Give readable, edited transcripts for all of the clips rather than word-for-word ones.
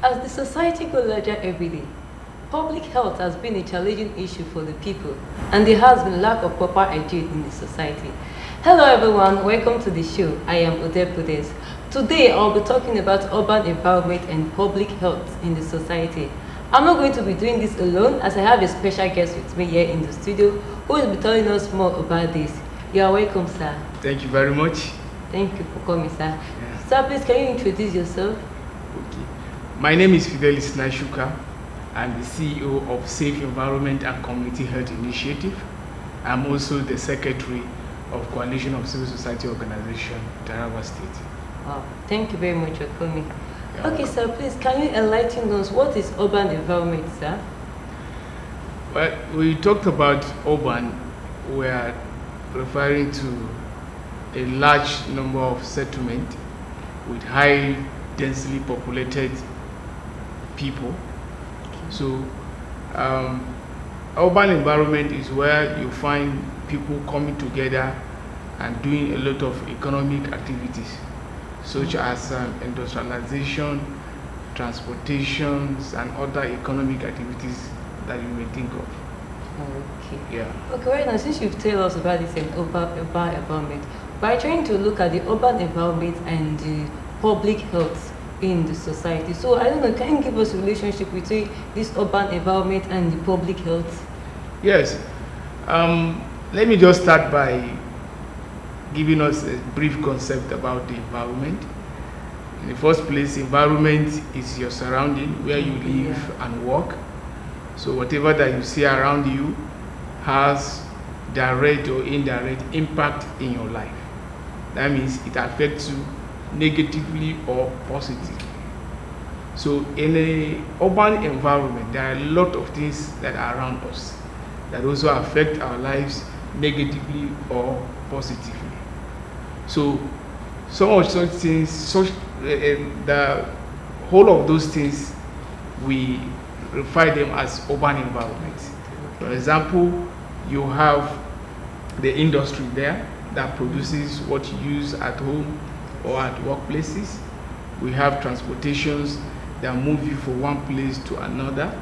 As the society grows larger every day, public health has been a challenging issue for the people, and there has been lack of proper hygiene in the society. Hello everyone, welcome to the show. I am Odepudes. Today I'll be talking about urban environment and public health in the society. I'm not going to be doing this alone, as I have a special guest with me here in the studio who will be telling us more about this. You are welcome, sir. Thank you very much. Thank you for coming, sir. Yeah. Sir, please can you introduce yourself? Okay. My name is Fidelis Nashuka. I'm the CEO of Safe Environment and Community Health Initiative. I'm also the Secretary of Coalition of Civil Society Organization, Taraba State. Wow, thank you very much for coming. You're Okay, welcome. sir, please can you enlighten us what is urban environment, sir? Well, we talked about urban. We are referring to a large number of settlements with high densely populated people. So, urban environment is where you find people coming together and doing a lot of economic activities, such as industrialization, transportations, and other economic activities that you may think of. Okay. Yeah. Okay, right now, since you've told us about this in urban environment, we're trying to look at the urban environment and the public health in the society. So, I don't know, can you give us a relationship between this urban environment and the public health? Yes. Let me just start by giving us a brief concept about the environment. In the first place, environment is your surrounding, where you live and work. So whatever that you see around you has direct or indirect impact in your life. That means it affects you negatively or positively. So in a urban environment, there are a lot of things that are around us that also affect our lives negatively or positively. So some of such things, the whole of those things, we refer them as urban environments. For example, you have the industry there that produces what you use at home or at workplaces. We have transportations that move you from one place to another.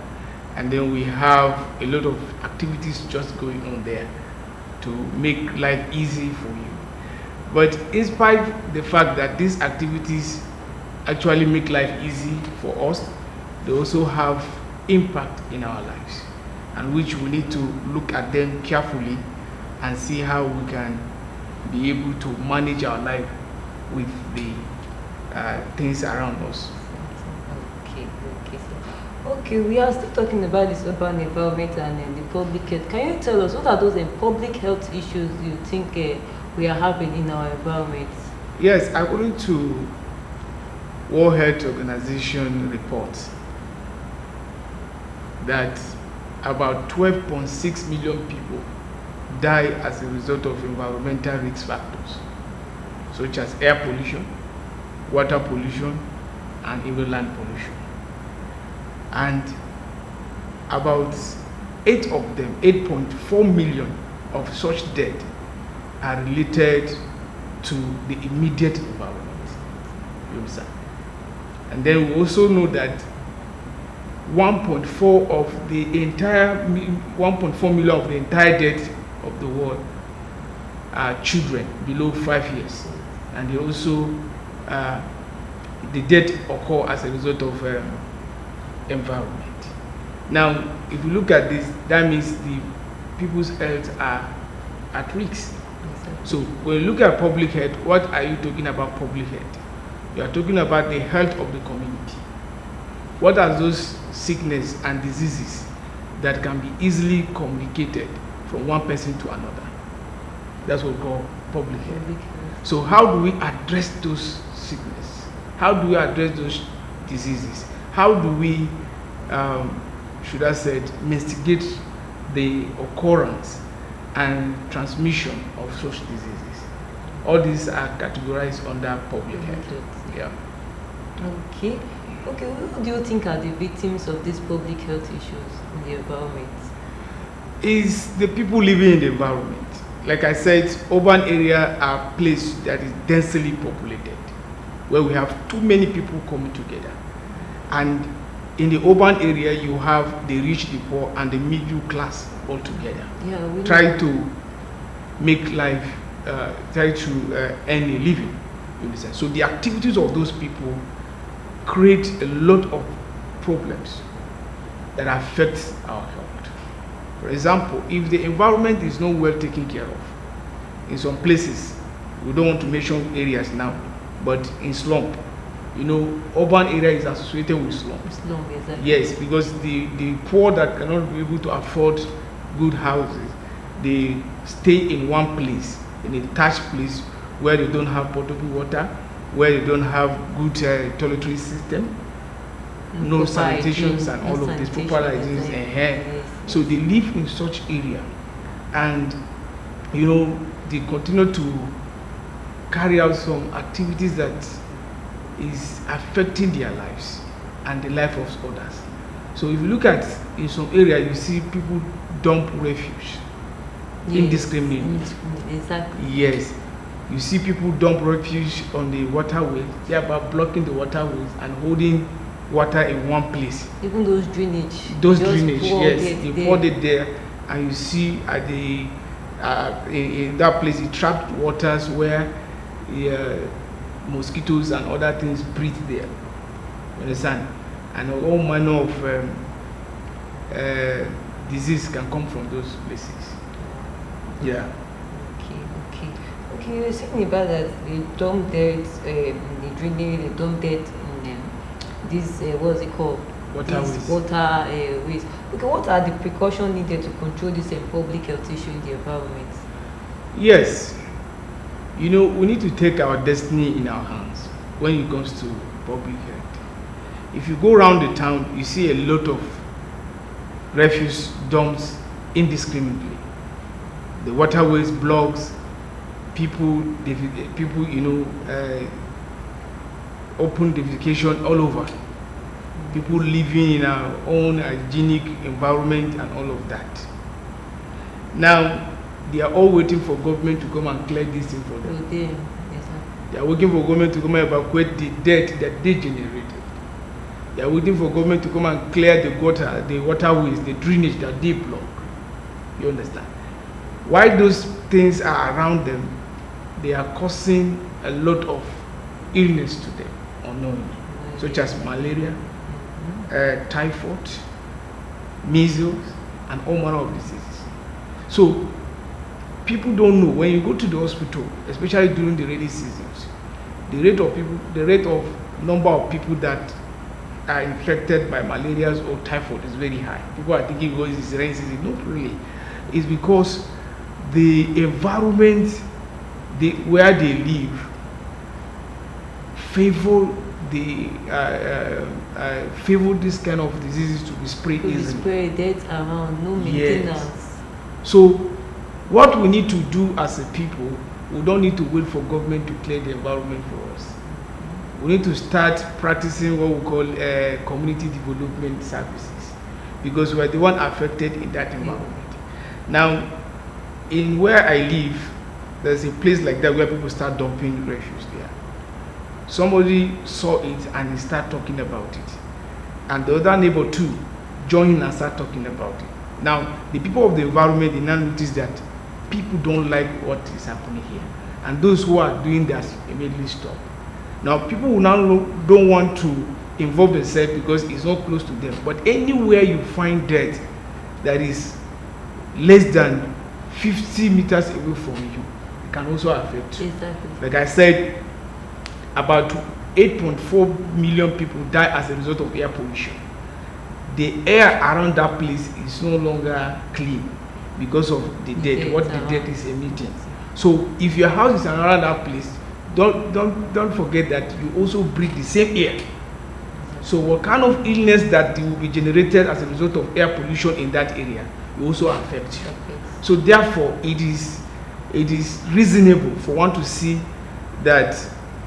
And then we have a lot of activities just going on there to make life easy for you. But in spite of the fact that these activities actually make life easy for us, they also have impact in our lives, and which we need to look at them carefully and see how we can be able to manage our life with the things around us. Okay, sir. Okay, we are still talking about this urban environment and the public health. Can you tell us what are those public health issues you think we are having in our environment? Yes, according to World Health Organization reports that about 12.6 million people die as a result of environmental risk factors, such as air pollution, water pollution, and even land pollution. And about 8.4 million of such deaths are related to the immediate environment. You understand? And then we also know that 1.4 of the entire 1.4 million of the entire death of the world are children below 5 years, and they also the death occur as a result of environment. Now, if you look at this, that means the people's health are at risk. So when you look at public health, what are you talking about public health? You are talking about the health of the community. What are those sickness and diseases that can be easily communicated from one person to another? That's what we call public health. So how do we address those sickness? How do we address those diseases? How do we, should I say, mitigate the occurrence and transmission of such diseases? All these are categorized under public health. Yeah. Okay. Okay, who do you think are the victims of these public health issues in the environment? Is the people living in the environment. Like I said, urban areas are places that is densely populated, where we have too many people coming together. And in the urban area, you have the rich, the poor, and the middle class all together. Yeah, we Try to make life, try to earn a living. You understand? So the activities of those people create a lot of problems that affect our health. For example, if the environment is not well taken care of, in some places, we don't want to mention areas now, but in slum, you know, urban area is associated with slums. Slum, exactly. Yes, because the poor that cannot be able to afford good houses, they stay in one place, in a thatched place where they don't have potable water, where they don't have good toiletry system, no Proper sanitations hygiene, and no all of this, sanitation, proper hygiene. exactly. Yes. So they live in such area, and you know, they continue to carry out some activities that is affecting their lives and the life of others. So if you look at in some area, you see people dump refuse indiscriminately. Exactly. Yes, you see people dump refuse on the waterways, thereby blocking the waterways and holding water in one place. Even those drainage. Those just drainage, pour yes, it they there. poured it there, and you see at the in that place, the trapped waters where mosquitoes and other things breathe there. You understand? And all manner of disease can come from those places. Yeah. Okay, you were saying about that they dump dirt in the drainage, they dump dirt in this, what's it called? Waterways. This water waste. Okay, what are the precautions needed to control this public health issue in the environment? Yes. You know, we need to take our destiny in our hands when it comes to public health. If you go around the town, you see a lot of refuse dumps indiscriminately. The waterways blocks, people, you know, open defecation all over. People living in our own hygienic environment and all of that. Now, they are all waiting for government to come and clear this thing for them. Yes, They are waiting for government to come and evacuate the dirt that they generated. They are waiting for government to come and clear the waterways, the drainage that they block. You understand? While those things are around them, they are causing a lot of illness to them unknowingly, such as malaria, typhoid, measles, and all manner of diseases. So people don't know. When you go to the hospital, especially during the rainy seasons, the rate of number of people that are infected by malaria or typhoid is very high. People are thinking, oh, it's rainy season. Not really. It's because the environment where they live favor this kind of diseases to be spread easily. Spread dirt around, no maintenance. Yes. So what we need to do as a people, we don't need to wait for government to clear the environment for us. We need to start practicing what we call community development services, because we are the one affected in that environment. Now, in where I live, there's a place like that where people start dumping refuse there. Somebody saw it and he started talking about it, and the other neighbor too joined and started talking about it. Now, the people of the environment, they now notice that people don't like what is happening here, and those who are doing that immediately stop. Now, people will now don't want to involve themselves because it's not close to them. But anywhere you find dirt that is less than 50 meters away from you, it can also affect you. Exactly. Like I said, about 8.4 million people die as a result of air pollution. The air around that place is no longer clean because of the dirt, what the dirt is emitting. So if your house is around that place, don't forget that you also breathe the same air. So what kind of illness that will be generated as a result of air pollution in that area will also affect you. So therefore, it is reasonable for one to see that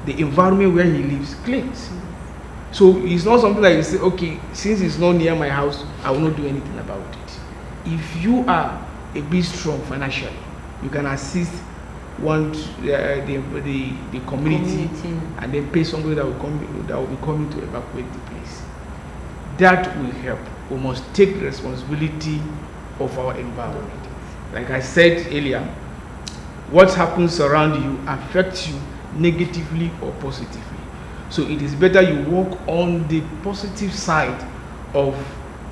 the environment where he lives cleans. So it's not something like you say, okay, since it's not near my house, I will not do anything about it. If you are a bit strong financially, you can assist the community and then pay somebody that will be coming to evacuate the place. that will help. We must take responsibility of our environment. Like I said earlier, what happens around you affects you negatively or positively. So it is better you work on the positive side of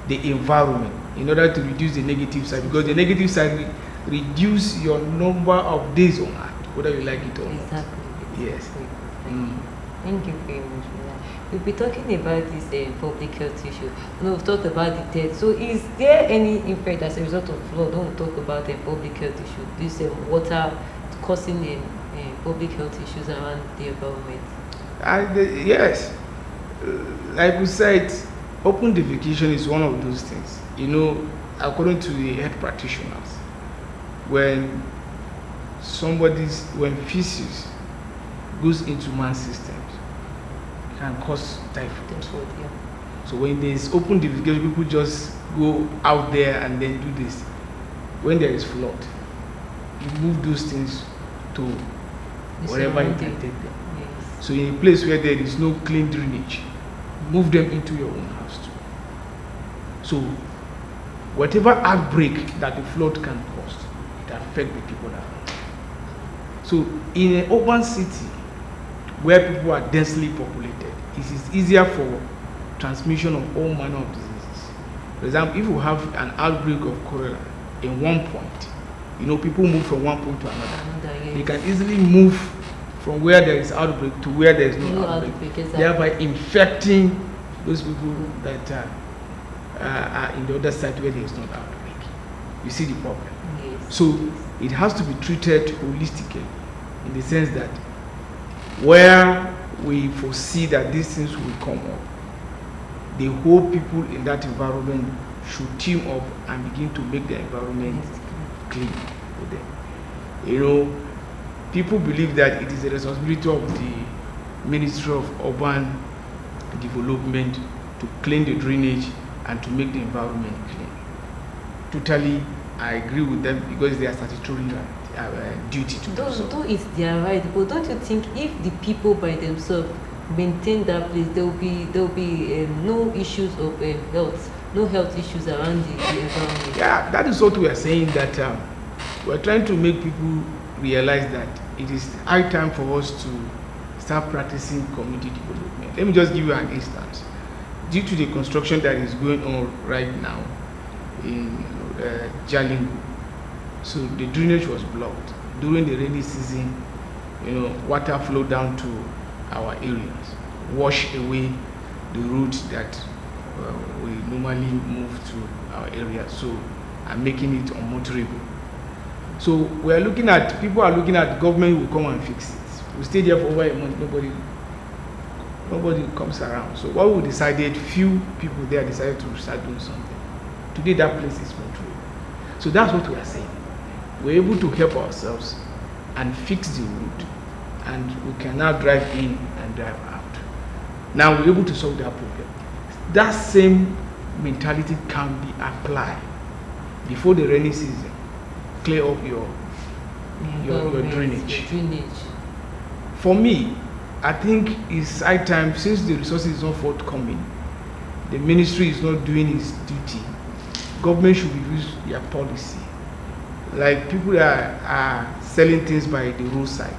the environment in order to reduce the negative side, because the negative side will reduce your number of days on earth, whether you like it or not. Exactly. Yes. Thank you very much for that. We'll be talking about this public health issue. We've talked about the death. So is there any effect as a result of flood when we talk about the public health issue, this water causing public health issues around the environment? Yes. Like we said, open defecation is one of those things. According to the health practitioners, when feces goes into man's systems, it can cause typhoid. Yeah. So when there's open defecation, people just go out there and then do this. When there is flood, you move those things to wherever you can take them. Yes. So in a place where there is no clean drainage, move them into your own house too. So whatever outbreak that the flood can cause, it affects the people around. So in an urban city where people are densely populated, it is easier for transmission of all manner of diseases. For example, if you have an outbreak of cholera in one point, people move from one point to another. Yes. They can easily move from where there is outbreak to where there is no outbreak, thereby infecting those people that are in the other side where there is no outbreak. You see the problem? Yes. So it has to be treated holistically, in the sense that where we foresee that these things will come up, the whole people in that environment should team up and begin to make the environment clean for them. People believe that it is the responsibility of the Ministry of Urban Development to clean the drainage and to make the environment clean. Totally, I agree with them, because it's their statutory duty to do so. Though it's their right, but don't you think if the people by themselves maintain that place, there will be no issues of health, no health issues around the environment? Yeah, that is what we are saying, that we're trying to make people realize that it is high time for us to start practicing community development. Let me just give you an instance. Due to the construction that is going on right now in Jalingo, so the drainage was blocked. During the rainy season, water flowed down to our areas, wash away the routes that we normally move to our area, so and making it unmotorable. So people are looking at government will come and fix it. We stay there for over a month, nobody comes around. So what we decided, few people there decided to start doing something. Today that place is motorable. So that's what we are saying. We're able to help ourselves and fix the road, and we can now drive in and drive out. Now we're able to solve that problem. That same mentality can be applied before the rainy season. Clear up your drainage. For me, I think it's high time, since the resources is not forthcoming, the ministry is not doing its duty, government should review their policy. Like people that are selling things by the roadside,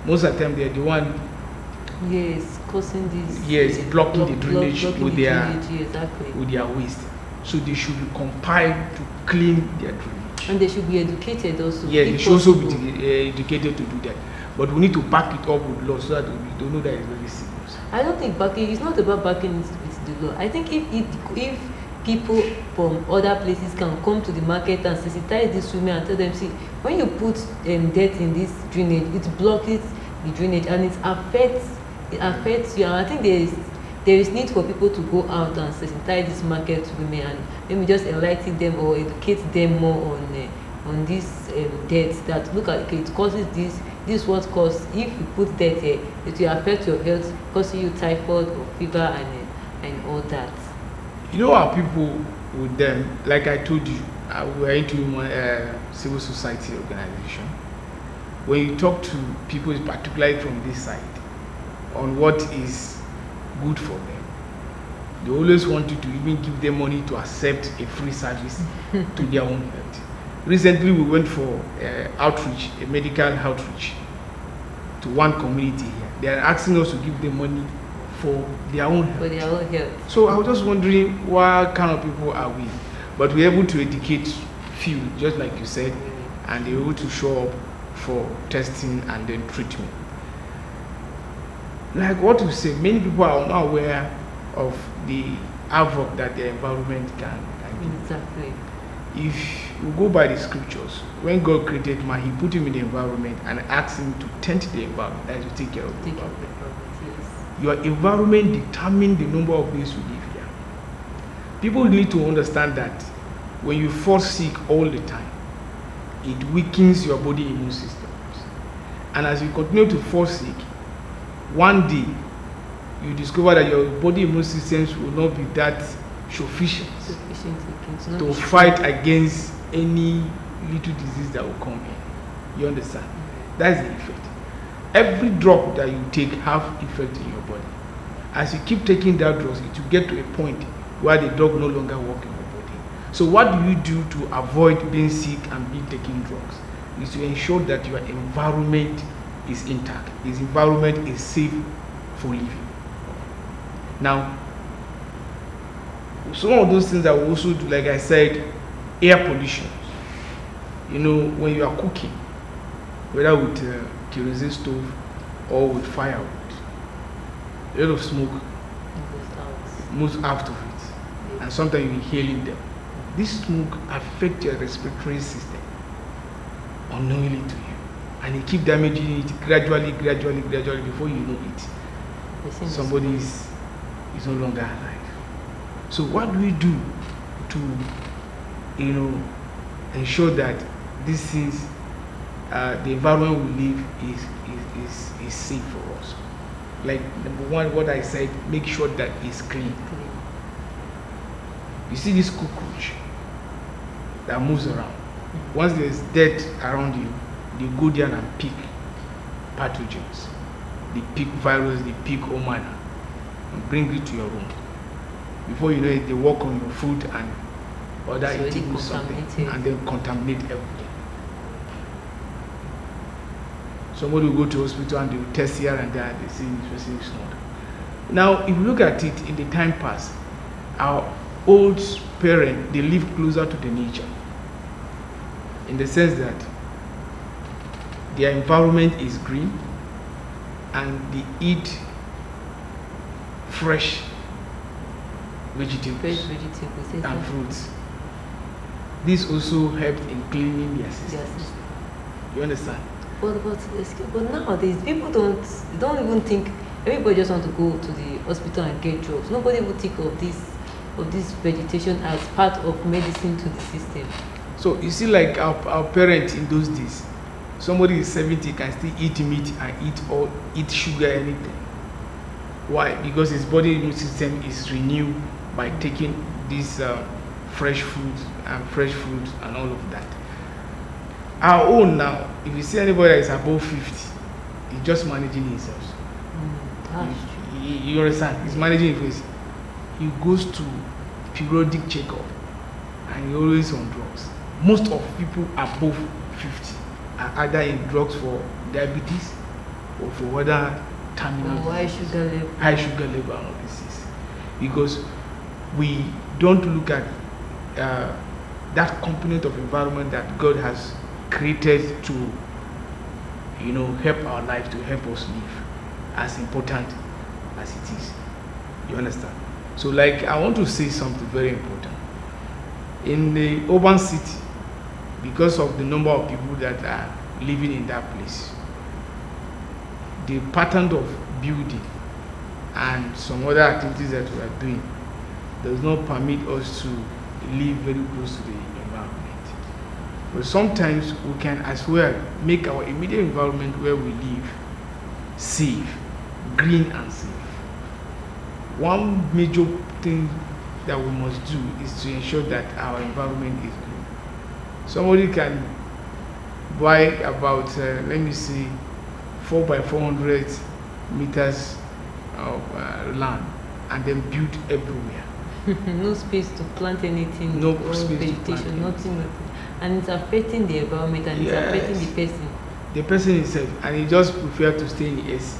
most of the time they're the one causing this. Yes, blocking the drainage with their waste. So they should be compiled to clean their drainage. And they should be educated also. Yeah, they should also be educated to do that. But we need to back it up with law so that we don't know that it's very serious. I don't think it's not about backing it with the law. I think if people from other places can come to the market and sensitize these women and tell them, see, when you put dirt in this drainage, it blocks the drainage and it affects you. And I think there is need for people to go out and sensitize these market women and maybe just enlighten them or educate them more on this dirt, that look at it causes this what cause, if you put dirt here, it will affect your health, causing you typhoid or fever and all that. Our people with them, like I told you, we are into civil society organization. When you talk to people, particularly from this side, on what is good for them, They always want you to even give them money to accept a free service to their own health. Recently, we went for outreach, a medical outreach, to one community here. They are asking us to give them money for their own health. For their own health. So I was just wondering what kind of people are we? But we're able to educate few, just like you said, and they're able to show up for testing and then treatment. Like what you say, many people are not aware of the havoc that their environment can do. Exactly. If you go by the scriptures, when God created man, he put him in the environment and asked him to tend to the environment, that is to take care of the environment. Yes. Your environment determines the number of days you live here. People need to understand that when you fall sick all the time, it weakens your body immune system. And as you continue to fall sick, one day you discover that your body immune systems will not be that sufficient to fight against any little disease that will come in. You understand? That's the effect. Every drop that you take have effect in your body. As you keep taking that drugs, it will get to a point where the drug no longer work in your body. So what do you do to avoid being sick and be taking drugs? Is to ensure that your environment is intact. This environment is safe for living. Now, some of those things that we also do, like I said, air pollution. You know, when you are cooking, whether with kerosene stove or with firewood, a lot of smoke moves out of it, and sometimes you're inhaling them. This smoke affects your respiratory system unknowingly to you, and it keep damaging it gradually before you know it. Somebody is no longer alive. So what do we do to, ensure that these things, the environment we live is safe for us? Like number one, what I said, make sure that it's clean. You see this cockroach that moves around. Once there's dirt around you, they go there and pick pathogens. They pick virus, they pick all manner, and bring it to your room. Before you know it, they walk on your food and other eating something, and then contaminate everything. Somebody will go to hospital and they will test here and there, they say this person is not. Now, if you look at it in the time past, our old parents, they live closer to the nature, in the sense that their environment is green and they eat fresh vegetables and fruits. This also helped in cleaning their system. Yes. You understand? But nowadays people don't even think. Everybody just want to go to the hospital and get drugs. Nobody will think of this vegetation as part of medicine to the system. So you see, like our parents in those days, somebody is 70 can still eat meat and eat sugar, anything. Why? Because his body immune system is renewed by taking these fresh foods and all of that. Our own now, if you see anybody that is above 50, he's just managing himself. You understand? He's managing himself. He goes to periodic checkup and he's always on drugs. Most of people above 50 are either in drugs for diabetes or for other terminal high sugar level and all this. Because we don't look at that component of environment that God has created to help our life, to help us live, as important as it is. You understand? So like I want to say something very important. In the urban city, because of the number of people that are living in that place, the pattern of building and some other activities that we are doing does not permit us to live very close to the environment. But sometimes we can as well make our immediate environment where we live safe, green and safe. One major thing that we must do is to ensure that our environment is green. Somebody can buy about, 4 by 400 meters of land and then build everywhere. No space to plant anything, No or space to vegetation, plant nothing. And it's affecting the environment, and it's affecting the person. The person himself, and he just prefer to stay in the AC.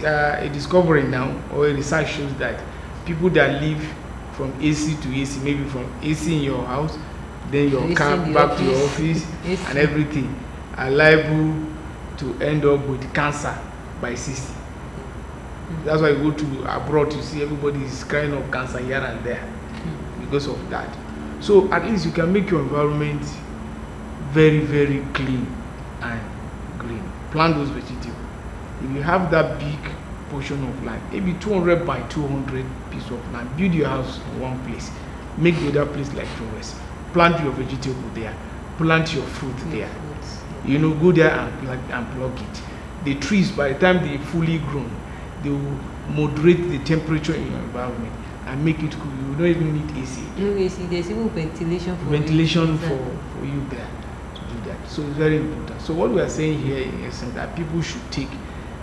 A discovery now, or a research shows that people that live from AC to AC, maybe from AC in your house, then your car back to your office, and everything, are liable to end up with cancer by 60. That's why you go to abroad, you see everybody is crying of cancer here and there because of that. So at least you can make your environment very, very clean and green. Plant those vegetables. If you have that big portion of land, maybe 200 by 200 piece of land, build your house in one place, make the other place like forest. Plant your vegetable there, plant your fruit there. You know, go there and plug it. The trees, by the time they're fully grown, they will moderate the temperature in your environment and make it cool. You don't even need AC. No AC, there's even ventilation for you there to do that. So it's very important. So what we are saying here in essence that people should take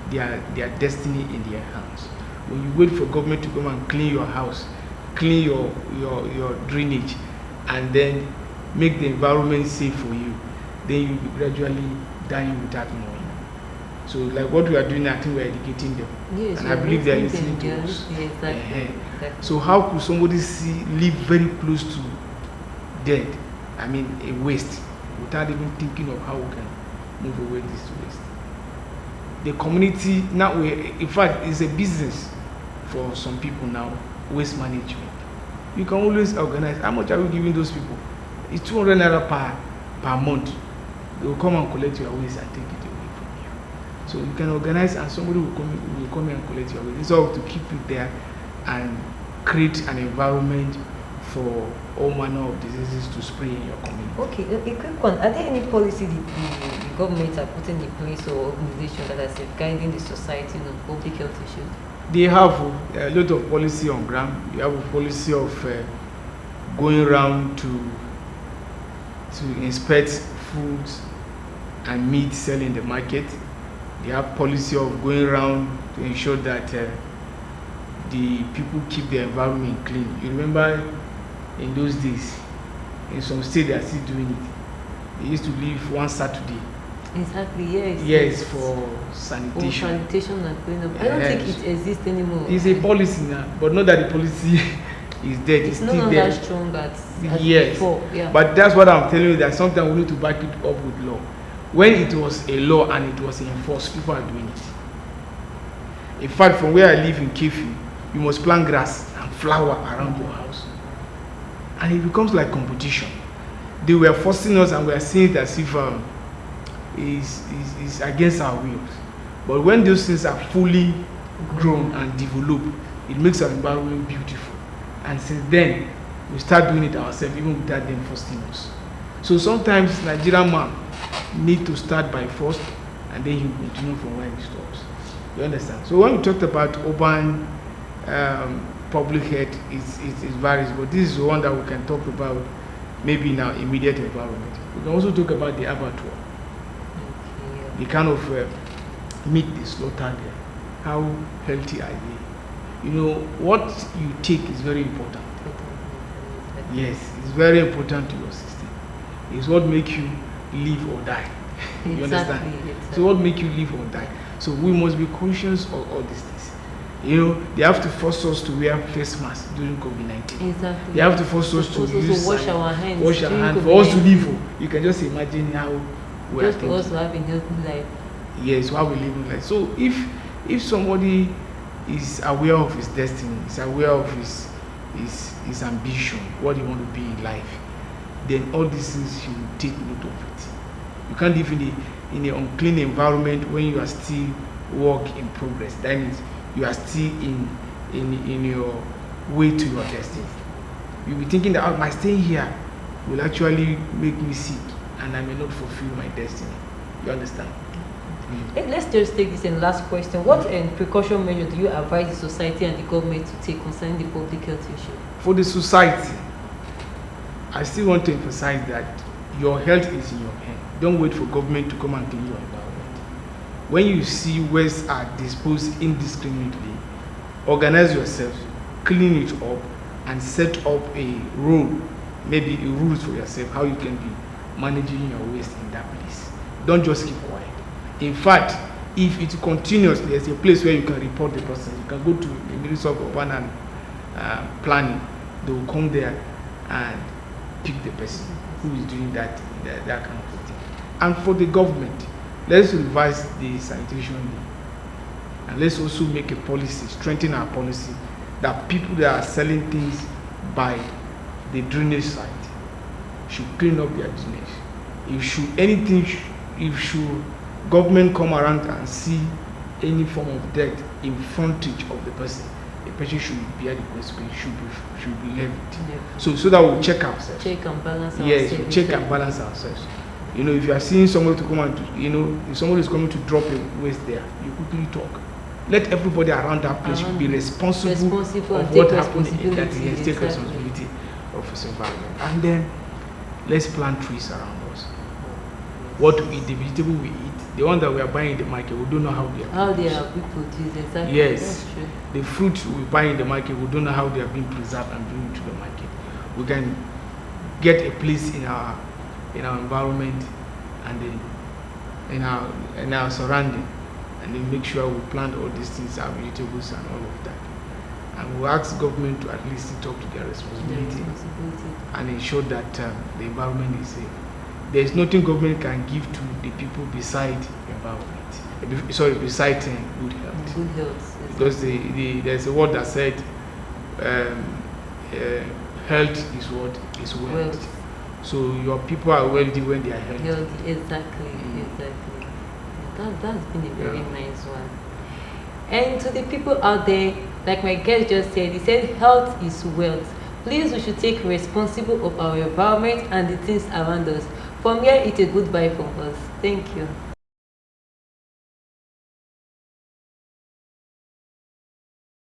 their destiny in their hands. When you wait for government to come and clean your house, clean your drainage, and then make the environment safe for you, then you will be gradually dying without knowing. So like what we are doing, I think we are educating them. Yes, and I believe they are listening to us. Exactly. So how could somebody live very close to dead, I mean a waste, without even thinking of how we can move away this waste? The community now, in fact, is a business for some people now, waste management. You can always organize. How much are we giving those people? It's 200 naira per month. They will come and collect your waste and take it away from you. So you can organize, and somebody will come and collect your waste. It's all to keep it there and create an environment for all manner of diseases to spray in your community. Okay, a quick one. Are there any policy the government are putting in place or organization that are safeguarding the society on public health issues? They have a lot of policy on ground. You have a policy of going around to inspect foods and meat selling in the market. They have policy of going around to ensure that the people keep the environment clean. You remember in those days, in some states they are still doing it. They used to leave one Saturday. Exactly, yes. Yes, for sanitation. For sanitation and cleanup. I don't think it exists anymore. It's a policy now, but not that the policy is dead. It's no still longer there. strong as Yes. before. Yeah. But that's what I'm telling you, that sometimes we need to back it up with law. When it was a law and it was enforced, people are doing it. In fact, from where I live in Kefi, you must plant grass and flower around your house. And it becomes like competition. They were forcing us and we are seeing it as if it's against our wills. But when those things are fully grown and developed, it makes our environment beautiful. And since then, we start doing it ourselves, even without them forcing us. So sometimes Nigerian man need to start by first, and then he will continue from where he stops. You understand? So when we talked about urban public health, it varies, but this is the one that we can talk about maybe in our immediate environment. We can also talk about the abattoir. The kind of meat they slaughter there. How healthy are they? You know, what you take is very important. Yes, it's very important to your system. It's what makes you live or die. You understand? Exactly. So what makes you live or die? So we must be conscious of all these things. You know, they have to force us to wear face masks during COVID-19. Exactly. They have to force us to wash our hands. Wash our hands for us to live. You can just imagine how we are thinking. Just for us to have a healthy life. Yes, how we live life. So if somebody is aware of his destiny, is aware of his ambition, what he want to be in life, then all these things he will take note of it. You can't live in an unclean environment when you are still work in progress. That means you are still in your way to your destiny. You'll be thinking that my staying here will actually make me sick and I may not fulfill my destiny. You understand? Let's just take this and last question. What precaution measure do you advise the society and the government to take concerning the public health issue? For the society, I still want to emphasize that your health is in your hand. Don't wait for government to come and clean your environment. When you see waste are disposed indiscriminately, organize yourself, clean it up, and set up a rule, maybe a rules for yourself, how you can be managing your waste in that place. Don't just keep quiet. In fact, if it continues, there's a place where you can report the person. You can go to the Ministry of Urban and Planning. They will come there and pick the person who is doing that kind of thing. And for the government, let's revise the sanitation law. And let's also make a policy, strengthen our policy, that people that are selling things by the drainage site should clean up their drainage. If government come around and see any form of dirt in frontage of the person should bear the consequence, should be levied. Yeah. So that we'll check ourselves. Check and balance ourselves. Yes, check and balance ourselves. You know, if you are seeing somebody to come and if somebody is coming to drop a waste there, you quickly talk. Let everybody around that place be responsible of what happened. Take responsibility of his environment. And then let's plant trees around us. What we eat, the vegetable we eat, the one that we are buying in the market, we don't know how they are being produced. Exactly. Yes. That's true. The fruits we buy in the market, we don't know how they are being preserved and bring to the market. We can get a place in our environment and then in our surrounding, and then make sure we plant all these things, our vegetables and all of that. And we ask government to at least talk to their responsibility and ensure that the environment is safe. There is nothing government can give to the people beside environment. Beside good health. Good health. Because there's a word that said, health is what is wealth. So your people are wealthy when they are healthy. Exactly. That's been a very nice one. And to the people out there, like my guest just said, he said health is wealth. Please, we should take responsible of our environment and the things around us. From here, it's a goodbye from us. Thank you.